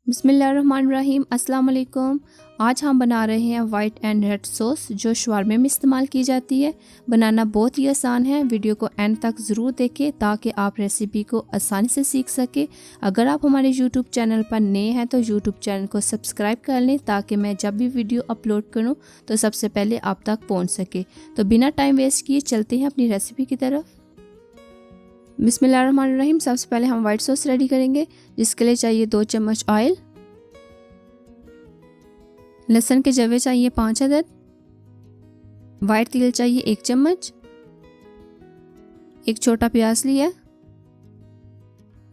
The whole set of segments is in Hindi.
बिस्मिल्लाहिर्रहमानिर्रहीम। अस्सलाम वालेकुम। आज हम बना रहे हैं वाइट एंड रेड सॉस जो शवारमे में इस्तेमाल की जाती है। बनाना बहुत ही आसान है। वीडियो को एंड तक ज़रूर देखें ताकि आप रेसिपी को आसानी से सीख सके। अगर आप हमारे यूट्यूब चैनल पर नए हैं तो यूट्यूब चैनल को सब्सक्राइब कर लें ताकि मैं जब भी वीडियो अपलोड करूँ तो सबसे पहले आप तक पहुँच सके। तो बिना टाइम वेस्ट किए चलते हैं अपनी रेसिपी की तरफ। बिस्मिल्लाहिर्रहमानिर्रहीम। सबसे पहले हम वाइट सॉस रेडी करेंगे, जिसके लिए चाहिए 2 चम्मच ऑयल, लहसुन के जवे चाहिए 5 अदद, वाइट तिल चाहिए 1 चम्मच, एक छोटा प्याज लिया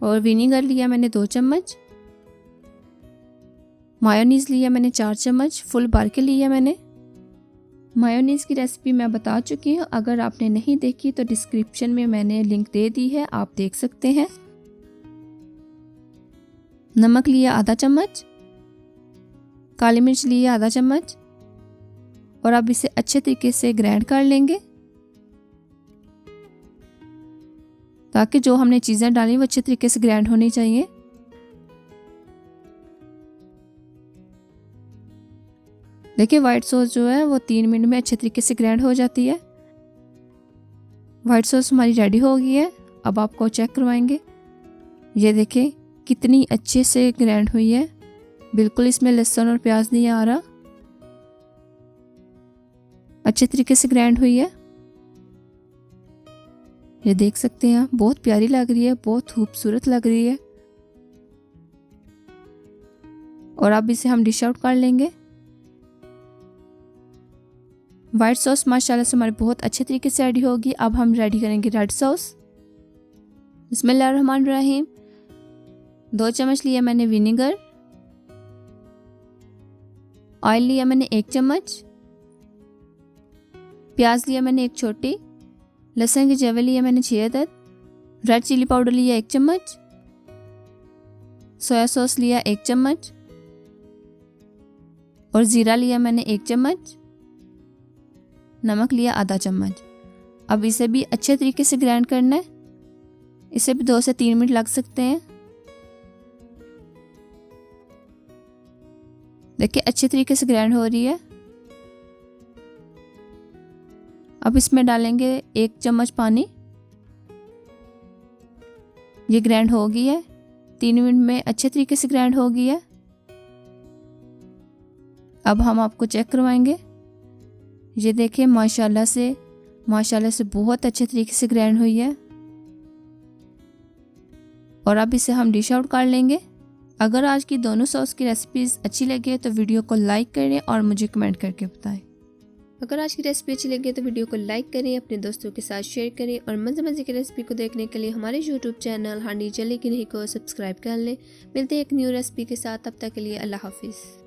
और विनेगर लिया मैंने 2 चम्मच, मायोनीज लिया मैंने 4 चम्मच, फुल भर के लिया मैंने। मायोनीज़ की रेसिपी मैं बता चुकी हूँ, अगर आपने नहीं देखी तो डिस्क्रिप्शन में मैंने लिंक दे दी है, आप देख सकते हैं। नमक लिया आधा चम्मच, काली मिर्च लिया आधा चम्मच और अब इसे अच्छे तरीके से ग्राइंड कर लेंगे ताकि जो हमने चीज़ें डाली वो अच्छे तरीके से ग्राइंड होनी चाहिए। देखिए वाइट सॉस जो है वो 3 मिनट में अच्छे तरीके से ग्राइंड हो जाती है। वाइट सॉस हमारी रेडी हो गई है। अब आपको चेक करवाएंगे। ये देखिए कितनी अच्छे से ग्राइंड हुई है, बिल्कुल इसमें लहसुन और प्याज नहीं आ रहा, अच्छे तरीके से ग्राइंड हुई है। ये देख सकते हैं, बहुत प्यारी लग रही है, बहुत खूबसूरत लग रही है। और अब इसे हम डिश आउट कर लेंगे। वाइट सॉस माशाल्लाह से हमारी बहुत अच्छे तरीके से रेडी होगी। अब हम रेडी करेंगे रेड सॉस। बिस्मिल्लाहिर्रहमानिर्रहीम। 2 चम्मच लिया मैंने विनेगर, ऑयल लिया मैंने 1 चम्मच, प्याज लिया मैंने 1 छोटी, लहसुन के जवे लिया मैंने 6 अदद, रेड चिली पाउडर लिया 1 चम्मच, सोया सॉस लिया 1 चम्मच और ज़ीरा लिया मैंने 1 चम्मच, नमक लिया आधा चम्मच। अब इसे भी अच्छे तरीके से ग्राइंड करना है। इसे भी 2 से 3 मिनट लग सकते हैं। देखिए अच्छे तरीके से ग्राइंड हो रही है। अब इसमें डालेंगे 1 चम्मच पानी। ये ग्राइंड हो गई है, 3 मिनट में अच्छे तरीके से ग्राइंड हो गई है। अब हम आपको चेक करवाएंगे। ये देखिए माशाल्लाह से बहुत अच्छे तरीके से ग्राइंड हुई है। और अब इसे हम डिश आउट कर लेंगे। अगर आज की दोनों सॉस की रेसिपीज़ अच्छी लगे तो वीडियो को लाइक करें और मुझे कमेंट करके बताएं। अगर आज की रेसिपी अच्छी लगे तो वीडियो को लाइक करें, अपने दोस्तों के साथ शेयर करें और मज़े की रेसिपी को देखने के लिए हमारे यूट्यूब चैनल हांडी जली की नहीं को सब्सक्राइब कर लें। मिलते हैं एक न्यू रेसिपी के साथ, तब तक के लिए अल्लाह हाफिज़।